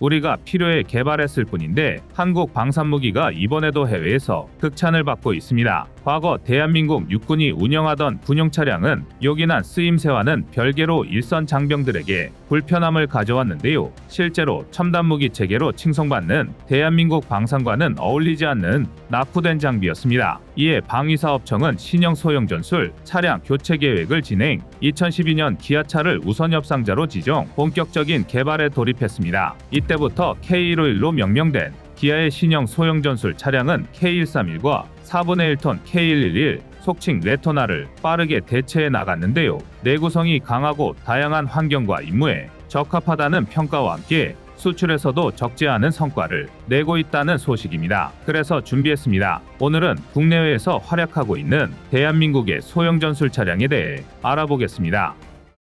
우리가 필요해 개발했을 뿐인데 한국 방산무기가 이번에도 해외에서 극찬을 받고 있습니다. 과거 대한민국 육군이 운영하던 군용 차량은 요긴한 쓰임새와는 별개로 일선 장병들에게 불편함을 가져왔는데요. 실제로 첨단무기 체계로 칭송받는 대한민국 방산과는 어울리지 않는 낙후된 장비였습니다. 이에 방위사업청은 신형 소형 전술 차량 교체 계획을 진행, 2012년 기아차를 우선 협상자로 지정, 본격적인 개발에 돌입했습니다. 이때부터 K151로 명명된 기아의 신형 소형 전술 차량은 K131과 4분의 1톤 K111, 속칭 레토나를 빠르게 대체해 나갔는데요. 내구성이 강하고 다양한 환경과 임무에 적합하다는 평가와 함께 수출에서도 적지 않은 성과를 내고 있다는 소식입니다. 그래서 준비했습니다. 오늘은 국내외에서 활약하고 있는 대한민국의 소형 전술 차량에 대해 알아보겠습니다.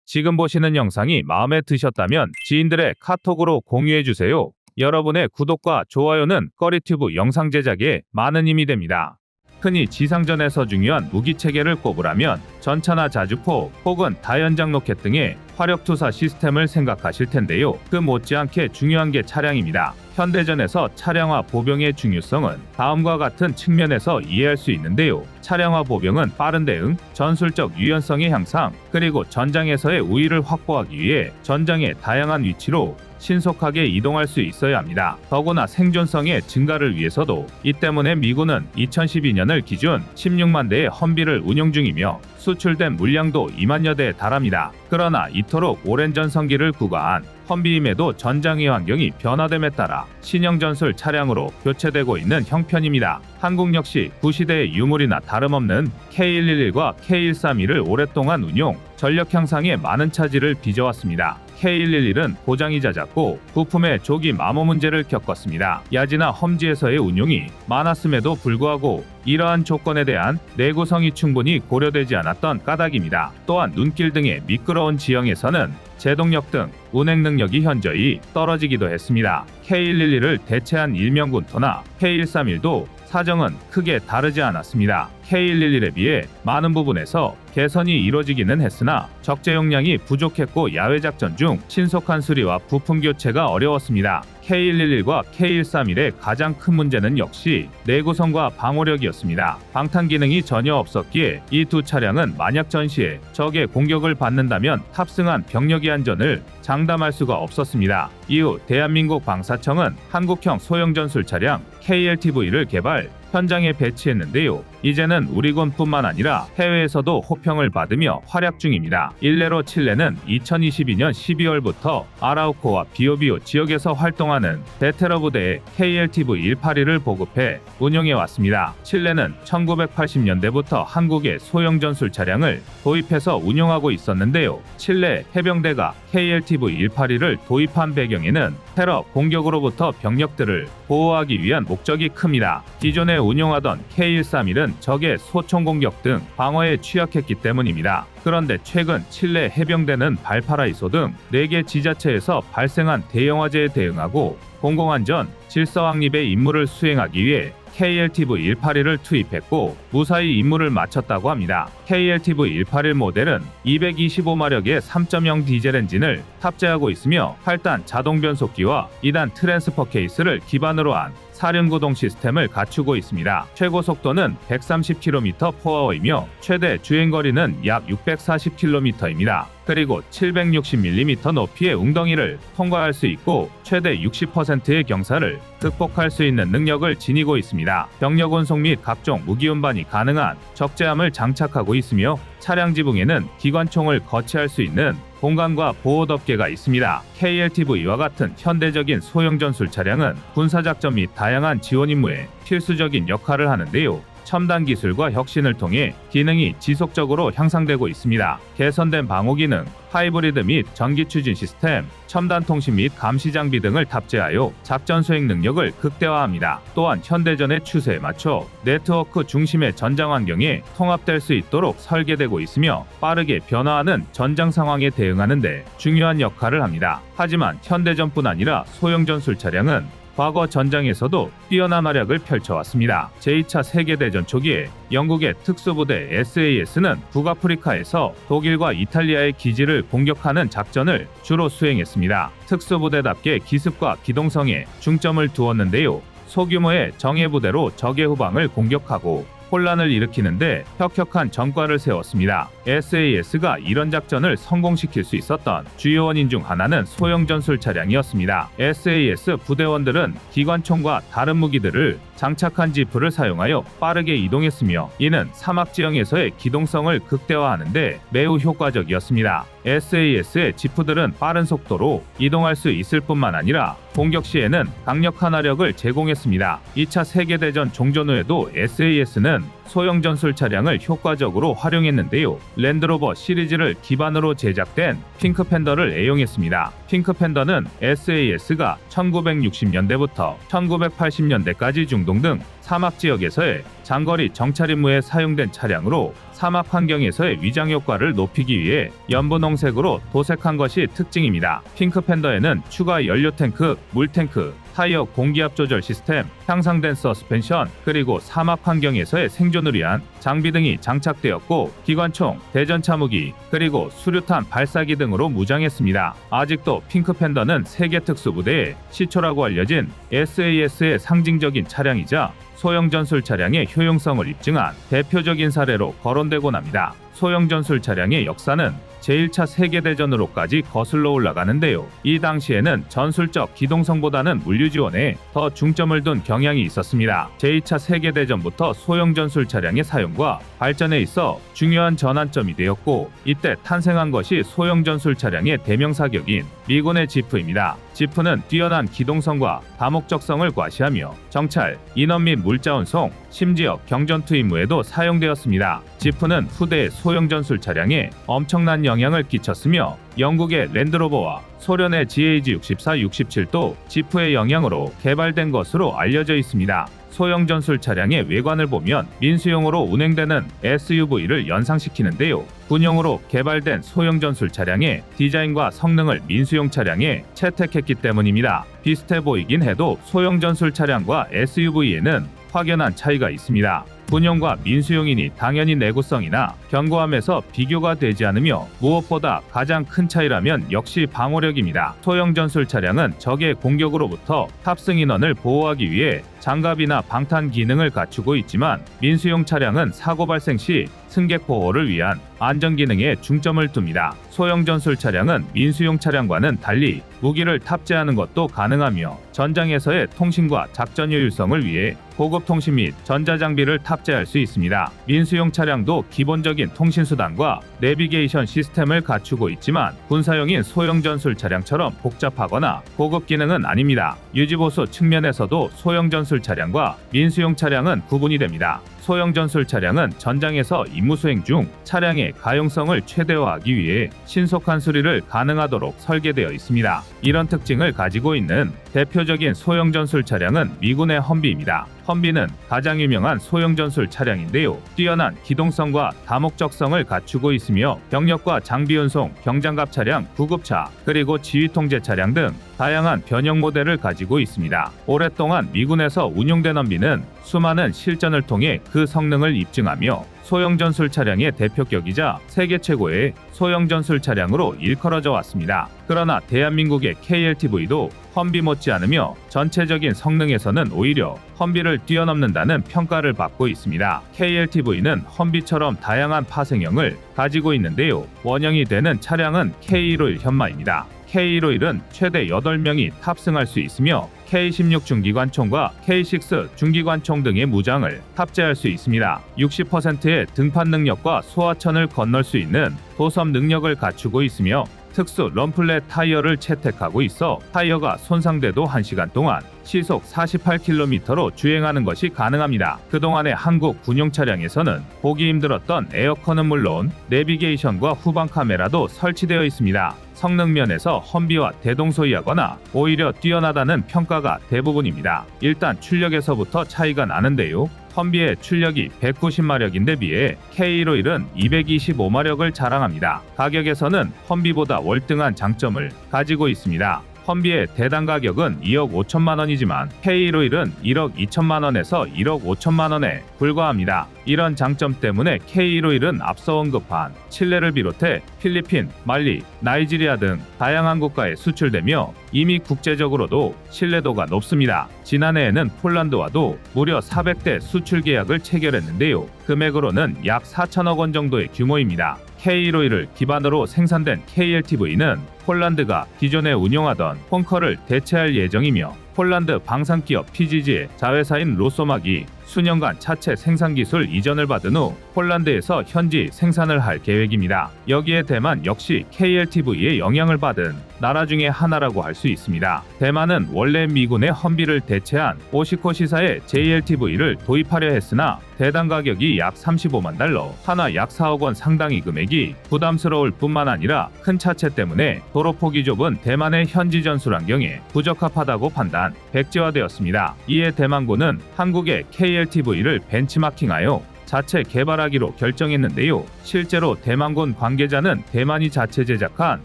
지금 보시는 영상이 마음에 드셨다면 지인들의 카톡으로 공유해주세요. 여러분의 구독과 좋아요는 꺼리튜브 영상 제작에 많은 힘이 됩니다. 흔히 지상전에서 중요한 무기체계를 꼽으라면 전차나 자주포 혹은 다연장 로켓 등의 화력투사 시스템을 생각하실 텐데요. 그 못지않게 중요한 게 차량입니다. 현대전에서 차량화 보병의 중요성은 다음과 같은 측면에서 이해할 수 있는데요. 차량화 보병은 빠른 대응, 전술적 유연성의 향상, 그리고 전장에서의 우위를 확보하기 위해 전장의 다양한 위치로 신속하게 이동할 수 있어야 합니다. 더구나 생존성의 증가를 위해서도. 이 때문에 미군은 2012년을 기준 16만 대의 험비를 운용 중이며 수출된 물량도 2만여 대에 달합니다. 그러나 이토록 오랜 전성기를 구가한 험비임에도 전장의 환경이 변화됨에 따라 신형 전술 차량으로 교체되고 있는 형편입니다. 한국 역시 구시대의 유물이나 다름없는 K111과 K131을 오랫동안 운용, 전력 향상에 많은 차질을 빚어왔습니다. K111은 고장이 잦았고 부품의 조기 마모 문제를 겪었습니다. 야지나 험지에서의 운용이 많았음에도 불구하고 이러한 조건에 대한 내구성이 충분히 고려되지 않았던 까닭입니다. 또한 눈길 등의 미끄러운 지형에서는 제동력 등 운행 능력이 현저히 떨어지기도 했습니다. K111을 대체한 일명군토나 K131도 사정은 크게 다르지 않았습니다. K111에 비해 많은 부분에서 개선이 이루어지기는 했으나 적재 용량이 부족했고 야외 작전 중 신속한 수리와 부품 교체가 어려웠습니다. K111과 K131의 가장 큰 문제는 역시 내구성과 방호력이었습니다. 방탄 기능이 전혀 없었기에 이 두 차량은 만약 전시에 적의 공격을 받는다면 탑승한 병력의 안전을 장담할 수가 없었습니다. 이후 대한민국 방사청은 한국형 소형 전술 차량 KLTV를 개발, 현장에 배치했는데요. 이제는 우리군뿐만 아니라 해외에서도 호평을 받으며 활약 중입니다. 일례로 칠레는 2022년 12월부터 아라우코와 비오비오 지역에서 활동하는 베테러 부대에 KLTV-182를 보급해 운용해 왔습니다. 칠레는 1980년대부터 한국의 소형 전술 차량을 도입해서 운용하고 있었는데요. 칠레 해병대가 KLTV-182를 도입한 배경에는 테러 공격으로부터 병력들을 보호하기 위한 목적이 큽니다. 기존에 운용하던 K131은 적의 소총 공격 등 방어에 취약했기 때문입니다. 그런데 최근 칠레 해병대는 발파라이소 등 4개 지자체에서 발생한 대형 화재에 대응하고 공공안전, 질서 확립의 임무를 수행하기 위해 KLTV-181을 투입했고 무사히 임무를 마쳤다고 합니다. KLTV-181 모델은 225마력의 3.0 디젤 엔진을 탑재하고 있으며 8단 자동 변속기와 2단 트랜스퍼 케이스를 기반으로 한 사륜구동 시스템을 갖추고 있습니다. 최고 속도는 130km/h이며 최대 주행거리는 약 640km입니다. 그리고 760mm 높이의 웅덩이를 통과할 수 있고 최대 60%의 경사를 극복할 수 있는 능력을 지니고 있습니다. 병력 운송 및 각종 무기 운반이 가능한 적재함을 장착하고 있으며 차량 지붕에는 기관총을 거치할 수 있는 공간과 보호 덮개가 있습니다. KLTV와 같은 현대적인 소형 전술 차량은 군사작전 및 다양한 지원 임무에 필수적인 역할을 하는데요. 첨단 기술과 혁신을 통해 기능이 지속적으로 향상되고 있습니다. 개선된 방호 기능, 하이브리드 및 전기 추진 시스템, 첨단 통신 및 감시 장비 등을 탑재하여 작전 수행 능력을 극대화합니다. 또한 현대전의 추세에 맞춰 네트워크 중심의 전장 환경에 통합될 수 있도록 설계되고 있으며 빠르게 변화하는 전장 상황에 대응하는 데 중요한 역할을 합니다. 하지만 현대전뿐 아니라 소형 전술 차량은 과거 전장에서도 뛰어난 활약을 펼쳐왔습니다. 제2차 세계대전 초기에 영국의 특수부대 SAS는 북아프리카에서 독일과 이탈리아의 기지를 공격하는 작전을 주로 수행했습니다. 특수부대답게 기습과 기동성에 중점을 두었는데요. 소규모의 정예부대로 적의 후방을 공격하고 혼란을 일으키는데 혁혁한 전과를 세웠습니다. SAS가 이런 작전을 성공시킬 수 있었던 주요 원인 중 하나는 소형 전술 차량이었습니다. SAS 부대원들은 기관총과 다른 무기들을 장착한 지프를 사용하여 빠르게 이동했으며 이는 사막 지형에서의 기동성을 극대화하는데 매우 효과적이었습니다. SAS의 지프들은 빠른 속도로 이동할 수 있을 뿐만 아니라 공격 시에는 강력한 화력을 제공했습니다. 2차 세계대전 종전 후에도 SAS는 소형 전술 차량을 효과적으로 활용했는데요. 랜드로버 시리즈를 기반으로 제작된 핑크팬더를 애용했습니다. 핑크팬더는 SAS가 1960년대부터 1980년대까지 중동 등 사막 지역에서의 장거리 정찰 임무에 사용된 차량으로 사막 환경에서의 위장 효과를 높이기 위해 연분홍색으로 도색한 것이 특징입니다. 핑크팬더에는 추가 연료 탱크, 물 탱크, 타이어 공기압 조절 시스템, 향상된 서스펜션, 그리고 사막 환경에서의 생존을 위한 장비 등이 장착되었고 기관총, 대전차 무기, 그리고 수류탄 발사기 등으로 무장했습니다. 아직도 핑크팬더는 세계 특수부대의 시초라고 알려진 SAS의 상징적인 차량이자 소형 전술 차량의 효용성을 입증한 대표적인 사례로 거론되곤 합니다. 소형 전술 차량의 역사는 제1차 세계대전으로까지 거슬러 올라가는데요. 이 당시에는 전술적 기동성보다는 물류 지원에 더 중점을 둔 경향이 있었습니다. 제2차 세계대전부터 소형 전술 차량의 사용과 발전에 있어 중요한 전환점이 되었고 이때 탄생한 것이 소형 전술 차량의 대명사격인 미군의 지프입니다. 지프는 뛰어난 기동성과 다목적성을 과시하며 정찰, 인원 및 물자 운송, 심지어 경전투 임무에도 사용되었습니다. 지프는 후대의 소형 전술 차량에 엄청난 영향을 끼쳤으며 영국의 랜드로버와 소련의 GH-64, 67도 지프의 영향으로 개발된 것으로 알려져 있습니다. 소형 전술 차량의 외관을 보면 민수용으로 운행되는 SUV를 연상시키는데요. 군용으로 개발된 소형 전술 차량의 디자인과 성능을 민수용 차량에 채택했기 때문입니다. 비슷해 보이긴 해도 소형 전술 차량과 SUV에는 확연한 차이가 있습니다. 군용과 민수용이니 당연히 내구성이나 견고함에서 비교가 되지 않으며 무엇보다 가장 큰 차이라면 역시 방어력입니다. 소형 전술 차량은 적의 공격으로부터 탑승 인원을 보호하기 위해 장갑이나 방탄 기능을 갖추고 있지만 민수용 차량은 사고 발생 시 승객 보호를 위한 안전 기능에 중점을 둡니다. 소형 전술 차량은 민수용 차량과는 달리 무기를 탑재하는 것도 가능하며 전장에서의 통신과 작전 효율성을 위해 고급 통신 및 전자장비를 탑재할 수 있습니다. 민수용 차량도 기본적인 통신수단과 내비게이션 시스템을 갖추고 있지만 군사용인 소형 전술 차량처럼 복잡하거나 고급 기능은 아닙니다. 유지보수 측면에서도 소형 전술 차량과 민수용 차량은 구분이 됩니다. 소형 전술 차량은 전장에서 임무 수행 중 차량의 가용성을 최대화하기 위해 신속한 수리를 가능하도록 설계되어 있습니다. 이런 특징을 가지고 있는 대표적인 소형 전술 차량은 미군의 험비입니다. 험비는 가장 유명한 소형 전술 차량인데요. 뛰어난 기동성과 다목적성을 갖추고 있으며 병력과 장비 운송, 경장갑 차량, 구급차, 그리고 지휘 통제 차량 등 다양한 변형 모델을 가지고 있습니다. 오랫동안 미군에서 운용된 험비는 수많은 실전을 통해 그 성능을 입증하며 소형 전술 차량의 대표격이자 세계 최고의 소형 전술 차량으로 일컬어져 왔습니다. 그러나 대한민국의 KLTV도 험비 못지않으며 전체적인 성능에서는 오히려 험비를 뛰어넘는다는 평가를 받고 있습니다. KLTV는 험비처럼 다양한 파생형을 가지고 있는데요. 원형이 되는 차량은 K151 현마입니다. K151은 최대 8명이 탑승할 수 있으며 K16 중기관총과 K6 중기관총 등의 무장을 탑재할 수 있습니다. 60%의 등판 능력과 소하천을 건널 수 있는 도섬 능력을 갖추고 있으며 특수 럼플렛 타이어를 채택하고 있어 타이어가 손상돼도 1시간 동안 시속 48km로 주행하는 것이 가능합니다. 그동안의 한국 군용 차량에서는 보기 힘들었던 에어컨은 물론 내비게이션과 후방 카메라도 설치되어 있습니다. 성능 면에서 험비와 대동소이하거나 오히려 뛰어나다는 평가가 대부분입니다. 일단 출력에서부터 차이가 나는데요. 험비의 출력이 190마력인데 비해 K151은 225마력을 자랑합니다. 가격에서는 험비보다 월등한 장점을 가지고 있습니다. 험비의 대당 가격은 2억 5천만 원이지만 K151은 1억 2천만 원에서 1억 5천만 원에 불과합니다. 이런 장점 때문에 K151은 앞서 언급한 칠레를 비롯해 필리핀, 말리, 나이지리아 등 다양한 국가에 수출되며 이미 국제적으로도 신뢰도가 높습니다. 지난해에는 폴란드와도 무려 400대 수출 계약을 체결했는데요. 금액으로는 약 4천억 원 정도의 규모입니다. K151을 기반으로 생산된 KLTV는 폴란드가 기존에 운영하던 펑커를 대체할 예정이며 폴란드 방산기업 PGG의 자회사인 로소막이 수년간 차체 생산 기술 이전을 받은 후 폴란드에서 현지 생산을 할 계획입니다. 여기에 대만 역시 KLTV의 영향을 받은 나라 중에 하나라고 할 수 있습니다. 대만은 원래 미군의 험비를 대체한 오시코시사의 JLTV를 도입하려 했으나 대당 가격이 약 35만 달러, 하나 약 4억 원 상당의 금액이 부담스러울 뿐만 아니라 큰 차체 때문에 도로 폭이 좁은 대만의 현지 전술 환경에 부적합하다고 판단, 백지화되었습니다. 이에 대만군은 한국의 KLTV를 벤치마킹하여 자체 개발하기로 결정했는데요. 실제로 대만군 관계자는 대만이 자체 제작한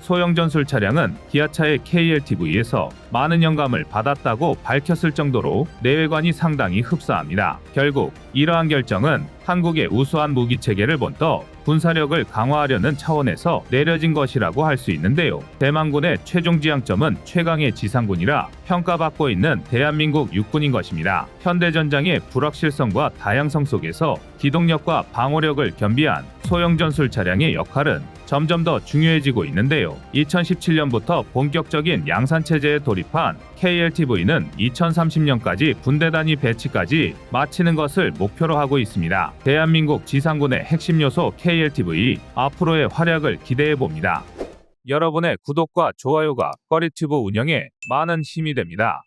소형 전술 차량은 기아차의 KLTV에서 많은 영감을 받았다고 밝혔을 정도로 내외관이 상당히 흡사합니다. 결국 이러한 결정은 한국의 우수한 무기 체계를 본떠 군사력을 강화하려는 차원에서 내려진 것이라고 할 수 있는데요. 대만군의 최종 지향점은 최강의 지상군이라 평가받고 있는 대한민국 육군인 것입니다. 현대전장의 불확실성과 다양성 속에서 기동력과 방어력을 겸비한 소형 전술 차량의 역할은 점점 더 중요해지고 있는데요. 2017년부터 본격적인 양산 체제에 돌입한 KLTV는 2030년까지 분대 단위 배치까지 마치는 것을 목표로 하고 있습니다. 대한민국 지상군의 핵심 요소 KLTV 앞으로의 활약을 기대해 봅니다. 여러분의 구독과 좋아요가 꺼리튜브 운영에 많은 힘이 됩니다.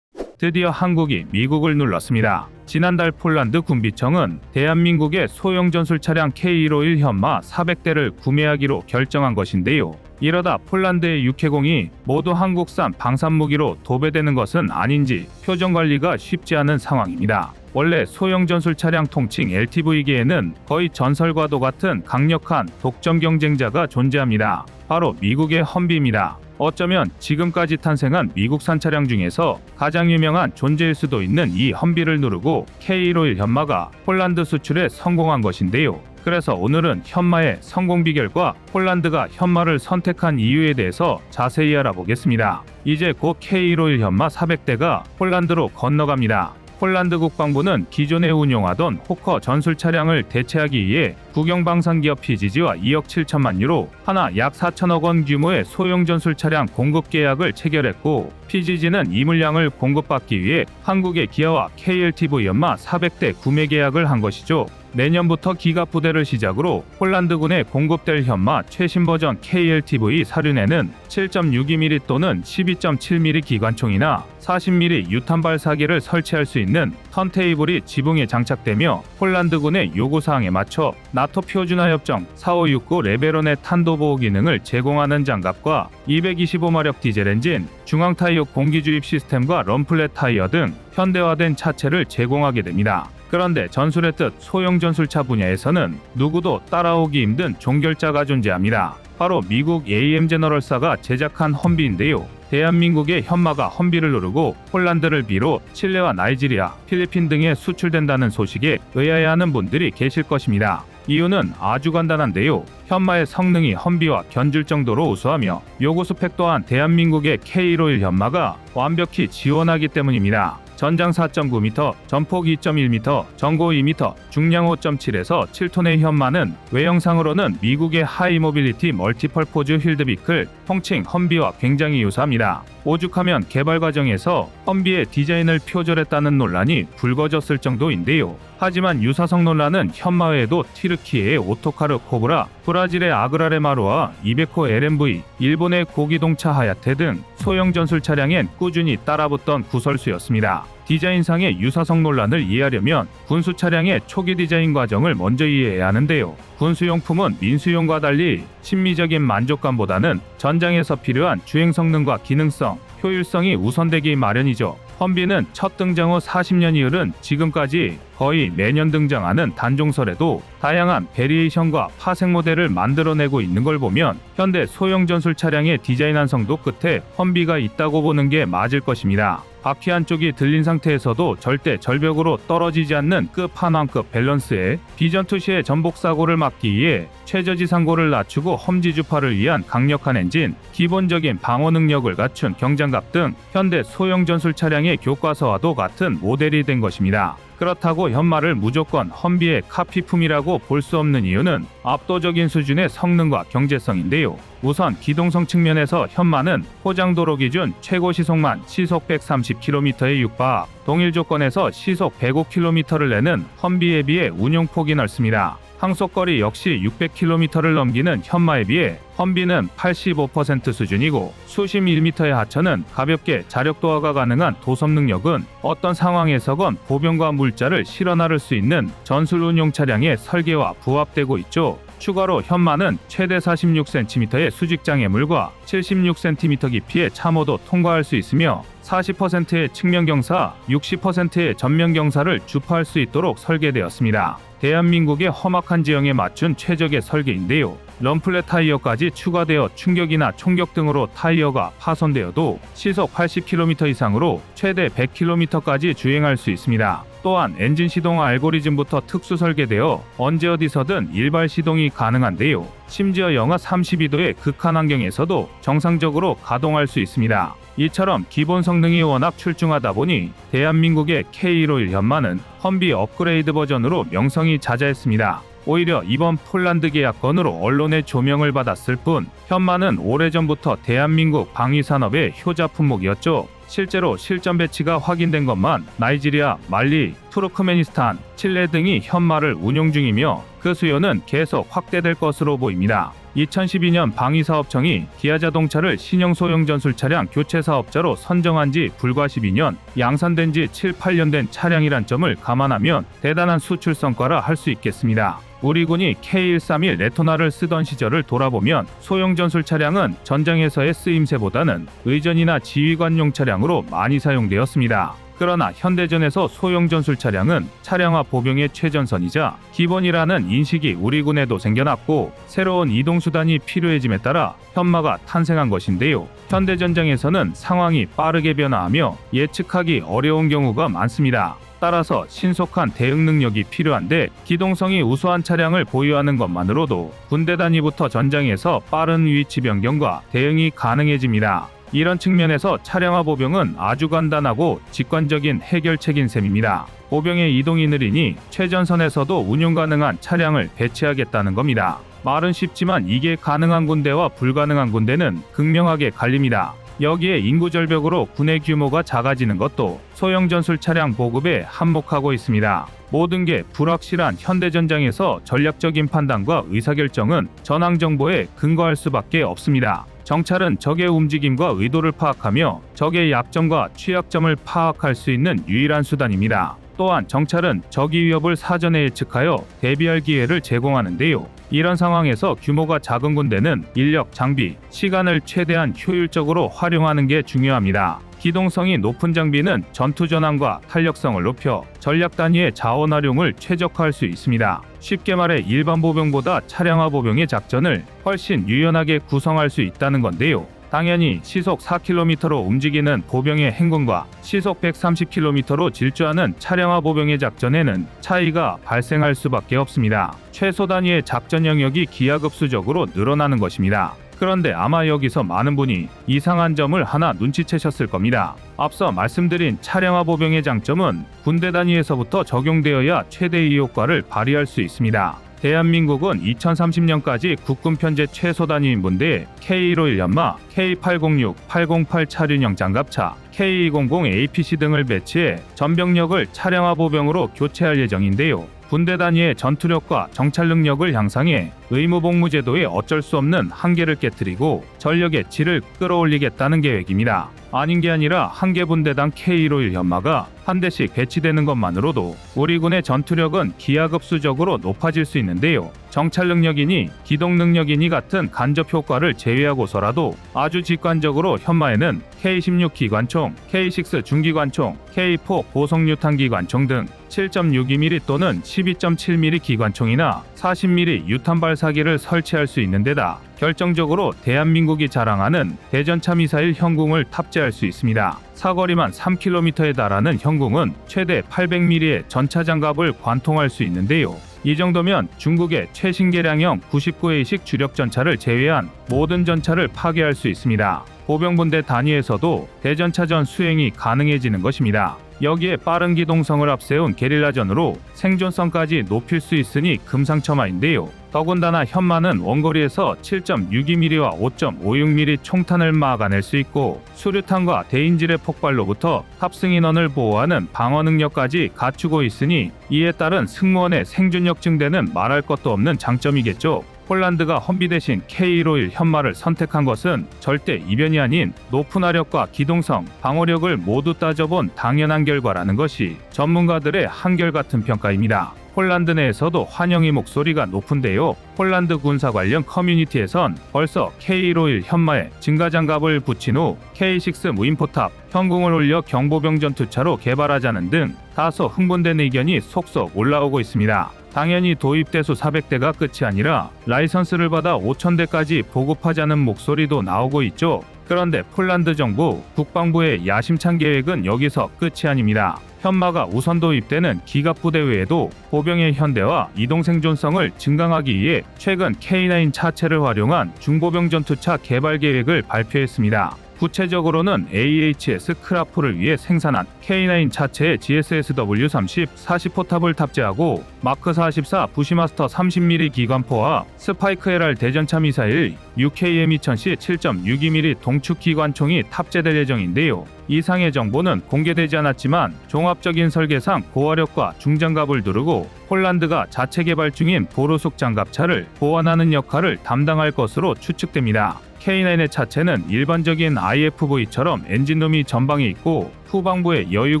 드디어 한국이 미국을 눌렀습니다. 지난달 폴란드 군비청은 대한민국의 소형 전술 차량 K151 현마 400대를 구매하기로 결정한 것인데요. 이러다 폴란드의 육해공이 모두 한국산 방산무기로 도배되는 것은 아닌지 표정 관리가 쉽지 않은 상황입니다. 원래 소형 전술 차량 통칭 LTV계에는 거의 전설과도 같은 강력한 독점 경쟁자가 존재합니다. 바로 미국의 험비입니다. 어쩌면 지금까지 탄생한 미국산 차량 중에서 가장 유명한 존재일 수도 있는 이 험비를 누르고 K151 현마가 폴란드 수출에 성공한 것인데요. 그래서 오늘은 현마의 성공 비결과 폴란드가 현마를 선택한 이유에 대해서 자세히 알아보겠습니다. 이제 곧 K151 현마 400대가 폴란드로 건너갑니다. 폴란드 국방부는 기존에 운용하던 호커 전술 차량을 대체하기 위해 국영방산기업 PGG와 2억 7천만 유로, 하나 약 4천억 원 규모의 소형 전술 차량 공급 계약을 체결했고, PGG는 이 물량을 공급받기 위해 한국의 기아와 KLTV 연마 400대 구매 계약을 한 것이죠. 내년부터 기갑 부대를 시작으로 폴란드군에 공급될 현마 최신 버전 KLTV 사륜에는 7.62mm 또는 12.7mm 기관총이나 40mm 유탄 발사기를 설치할 수 있는 턴테이블이 지붕에 장착되며 폴란드군의 요구사항에 맞춰 나토 표준화 협정 4569 레벨1의 탄도 보호 기능을 제공하는 장갑과 225마력 디젤 엔진, 중앙 타이어 공기 주입 시스템과 럼플렛 타이어 등 현대화된 차체를 제공하게 됩니다. 그런데 전술의 뜻 소형 전술차 분야에서는 누구도 따라오기 힘든 종결자가 존재합니다. 바로 미국 AM 제너럴사가 제작한 험비인데요. 대한민국의 현마가 험비를 누르고 폴란드를 비롯 칠레와 나이지리아, 필리핀 등에 수출된다는 소식에 의아해하는 분들이 계실 것입니다. 이유는 아주 간단한데요. 현마의 성능이 험비와 견줄 정도로 우수하며 요구 스펙 또한 대한민국의 K151 현마가 완벽히 지원하기 때문입니다. 전장 4.9m, 전폭 2.1m, 전고 2m, 중량 5.7에서 7톤의 현마는 외형상으로는 미국의 하이모빌리티 멀티펄포즈 힐드비클, 통칭 험비와 굉장히 유사합니다. 오죽하면 개발 과정에서 험비의 디자인을 표절했다는 논란이 불거졌을 정도인데요. 하지만 유사성 논란은 현마 외에도 티르키의 오토카르 코브라, 브라질의 아그라레 마루와 이베코 LMV, 일본의 고기동차 하야테 등 소형 전술 차량엔 꾸준히 따라붙던 구설수였습니다. 디자인상의 유사성 논란을 이해하려면 군수 차량의 초기 디자인 과정을 먼저 이해해야 하는데요. 군수용품은 민수용과 달리 심미적인 만족감보다는 전장에서 필요한 주행 성능과 기능성, 효율성이 우선되기 마련이죠. 험비는 첫 등장 후 40년이 흐른 지금까지 거의 매년 등장하는 단종설에도 다양한 베리에이션과 파생 모델을 만들어내고 있는 걸 보면 현대 소형 전술 차량의 디자인 완성도 끝에 험비가 있다고 보는 게 맞을 것입니다. 바퀴 한쪽이 들린 상태에서도 절대 절벽으로 떨어지지 않는 끝판왕급 밸런스에 비전 투시의 전복 사고를 막기 위해 최저지상고를 낮추고 험지 주파를 위한 강력한 엔진, 기본적인 방어 능력을 갖춘 경장갑 등 현대 소형 전술 차량의 교과서와도 같은 모델이 된 것입니다. 그렇다고 현마를 무조건 험비의 카피품이라고 볼 수 없는 이유는 압도적인 수준의 성능과 경제성인데요. 우선 기동성 측면에서 현마는 포장도로 기준 최고 시속만 시속 130km에 육박, 동일 조건에서 시속 105km를 내는 험비에 비해 운용폭이 넓습니다. 항속거리 역시 600km를 넘기는 현마에 비해 험비는 85% 수준이고 수십 밀리미터의 하천은 가볍게 자력 도하가 가능한 도섭 능력은 어떤 상황에서건 보병과 물자를 실어 나를 수 있는 전술 운용 차량의 설계와 부합되고 있죠. 추가로 현마는 최대 46cm의 수직장애물과 76cm 깊이의 참호도 통과할 수 있으며 40%의 측면 경사, 60%의 전면 경사를 주파할 수 있도록 설계되었습니다. 대한민국의 험악한 지형에 맞춘 최적의 설계인데요. 럼플렛 타이어까지 추가되어 충격이나 총격 등으로 타이어가 파손되어도 시속 80km 이상으로 최대 100km까지 주행할 수 있습니다. 또한 엔진 시동 알고리즘부터 특수 설계되어 언제 어디서든 일발 시동이 가능한데요. 심지어 영하 32도의 극한 환경에서도 정상적으로 가동할 수 있습니다. 이처럼 기본 성능이 워낙 출중하다 보니 대한민국의 K151 현마는 험비 업그레이드 버전으로 명성이 자자했습니다. 오히려 이번 폴란드 계약건으로 언론의 조명을 받았을 뿐 현마는 오래전부터 대한민국 방위산업의 효자 품목이었죠. 실제로 실전 배치가 확인된 것만 나이지리아, 말리, 투르크메니스탄, 칠레 등이 현마를 운용 중이며 그 수요는 계속 확대될 것으로 보입니다. 2012년 방위사업청이 기아자동차를 신형 소형 전술 차량 교체 사업자로 선정한 지 불과 12년, 양산된 지 7, 8년 된 차량이란 점을 감안하면 대단한 수출 성과라 할 수 있겠습니다. 우리 군이 K131 레토나를 쓰던 시절을 돌아보면 소형 전술 차량은 전장에서의 쓰임새보다는 의전이나 지휘관용 차량으로 많이 사용되었습니다. 그러나 현대전에서 소형 전술 차량은 차량화 보병의 최전선이자 기본이라는 인식이 우리 군에도 생겨났고 새로운 이동수단이 필요해짐에 따라 현마가 탄생한 것인데요. 현대전장에서는 상황이 빠르게 변화하며 예측하기 어려운 경우가 많습니다. 따라서 신속한 대응 능력이 필요한데 기동성이 우수한 차량을 보유하는 것만으로도 군대 단위부터 전장에서 빠른 위치 변경과 대응이 가능해집니다. 이런 측면에서 차량화 보병은 아주 간단하고 직관적인 해결책인 셈입니다. 보병의 이동이 느리니 최전선에서도 운용 가능한 차량을 배치하겠다는 겁니다. 말은 쉽지만 이게 가능한 군대와 불가능한 군대는 극명하게 갈립니다. 여기에 인구 절벽으로 군의 규모가 작아지는 것도 소형 전술 차량 보급에 한몫하고 있습니다. 모든 게 불확실한 현대전장에서 전략적인 판단과 의사결정은 전황 정보에 근거할 수밖에 없습니다. 정찰은 적의 움직임과 의도를 파악하며 적의 약점과 취약점을 파악할 수 있는 유일한 수단입니다. 또한 정찰은 적의 위협을 사전에 예측하여 대비할 기회를 제공하는데요. 이런 상황에서 규모가 작은 군대는 인력, 장비, 시간을 최대한 효율적으로 활용하는 게 중요합니다. 기동성이 높은 장비는 전투 전환과 탄력성을 높여 전략 단위의 자원 활용을 최적화할 수 있습니다. 쉽게 말해 일반 보병보다 차량화 보병의 작전을 훨씬 유연하게 구성할 수 있다는 건데요. 당연히 시속 4km로 움직이는 보병의 행군과 시속 130km로 질주하는 차량화 보병의 작전에는 차이가 발생할 수밖에 없습니다. 최소 단위의 작전 영역이 기하급수적으로 늘어나는 것입니다. 그런데 아마 여기서 많은 분이 이상한 점을 하나 눈치채셨을 겁니다. 앞서 말씀드린 차량화 보병의 장점은 군대 단위에서부터 적용되어야 최대의 효과를 발휘할 수 있습니다. 대한민국은 2030년까지 국군 편제 최소 단위인 분대에 K151 연마, K806, 808 차륜형 장갑차, K200 APC 등을 배치해 전병력을 차량화 보병으로 교체할 예정인데요. 군대 단위의 전투력과 정찰 능력을 향상해 의무복무 제도에 어쩔 수 없는 한계를 깨뜨리고 전력의 질을 끌어올리겠다는 계획입니다. 아닌 게 아니라 한 개 분대당 K151 연마가 한 대씩 배치되는 것만으로도 우리 군의 전투력은 기하급수적으로 높아질 수 있는데요. 정찰 능력이니 기동 능력이니 같은 간접 효과를 제외하고서라도 아주 직관적으로 현마에는 K16 기관총, 기관총, K6 중기관총, K4 고속유탄 기관총 등 7.62mm 또는 12.7mm 기관총이나 40mm 유탄 발사기를 설치할 수 있는 데다 결정적으로 대한민국이 자랑하는 대전차 미사일 형궁을 탑재할 수 있습니다. 사거리만 3km에 달하는 형궁은 최대 800mm의 전차 장갑을 관통할 수 있는데요. 이 정도면 중국의 최신 개량형 99A식 주력 전차를 제외한 모든 전차를 파괴할 수 있습니다. 보병분대 단위에서도 대전차전 수행이 가능해지는 것입니다. 여기에 빠른 기동성을 앞세운 게릴라전으로 생존성까지 높일 수 있으니 금상첨화인데요. 더군다나 현마는 원거리에서 7.62mm와 5.56mm 총탄을 막아낼 수 있고 수류탄과 대인질의 폭발로부터 탑승 인원을 보호하는 방어 능력까지 갖추고 있으니 이에 따른 승무원의 생존력 증대는 말할 것도 없는 장점이겠죠. 폴란드가 험비 대신 K151 현마를 선택한 것은 절대 이변이 아닌 높은 화력과 기동성, 방어력을 모두 따져본 당연한 결과라는 것이 전문가들의 한결같은 평가입니다. 폴란드 내에서도 환영의 목소리가 높은데요. 폴란드 군사 관련 커뮤니티에선 벌써 K151 현마에 증가장갑을 붙인 후 K6 무인포탑, 형궁을 올려 경보병 전투차로 개발하자는 등 다소 흥분된 의견이 속속 올라오고 있습니다. 당연히 도입대수 400대가 끝이 아니라 라이선스를 받아 5000대까지 보급하자는 목소리도 나오고 있죠. 그런데 폴란드 정부 국방부의 야심찬 계획은 여기서 끝이 아닙니다. 현마가 우선 도입되는 기갑부대 외에도 보병의 현대화, 이동 생존성을 증강하기 위해 최근 K9 차체를 활용한 중보병 전투차 개발 계획을 발표했습니다. 구체적으로는 AHS 크라프를 위해 생산한 K9 차체에 GSSW-30 40포탑을 탑재하고 마크44 부시마스터 30mm 기관포와 스파이크 LR 대전차 미사일 UKM-2000C 7.62mm 동축 기관총이 탑재될 예정인데요. 이상의 정보는 공개되지 않았지만 종합적인 설계상 고화력과 중장갑을 두르고 폴란드가 자체 개발 중인 보르속 장갑차를 보완하는 역할을 담당할 것으로 추측됩니다. K9의 차체는 일반적인 IFV처럼 엔진룸이 전방에 있고 후방부에 여유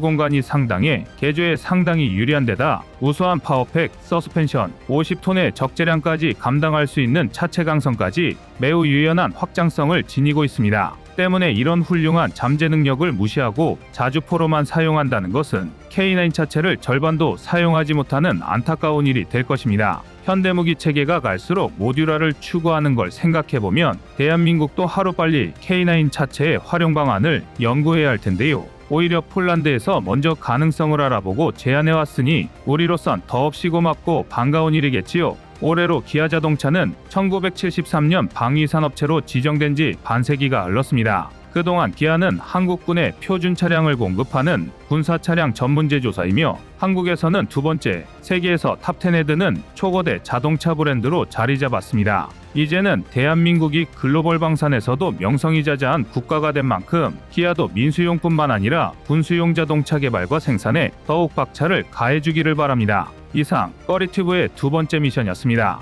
공간이 상당해 개조에 상당히 유리한 데다 우수한 파워팩, 서스펜션, 50톤의 적재량까지 감당할 수 있는 차체 강성까지 매우 유연한 확장성을 지니고 있습니다. 때문에 이런 훌륭한 잠재 능력을 무시하고 자주포로만 사용한다는 것은 K9 차체를 절반도 사용하지 못하는 안타까운 일이 될 것입니다. 현대무기 체계가 갈수록 모듈화를 추구하는 걸 생각해보면 대한민국도 하루빨리 K9 차체의 활용 방안을 연구해야 할 텐데요. 오히려 폴란드에서 먼저 가능성을 알아보고 제안해왔으니 우리로선 더없이 고맙고 반가운 일이겠지요. 올해로 기아자동차는 1973년 방위산업체로 지정된 지 반세기가 흘렀습니다. 그동안 기아는 한국군에 표준 차량을 공급하는 군사 차량 전문 제조사이며 한국에서는 두 번째, 세계에서 탑10에 드는 초거대 자동차 브랜드로 자리 잡았습니다. 이제는 대한민국이 글로벌 방산에서도 명성이 자자한 국가가 된 만큼 기아도 민수용뿐만 아니라 군수용 자동차 개발과 생산에 더욱 박차를 가해주기를 바랍니다. 이상 꺼리튜브의 두 번째 미션이었습니다.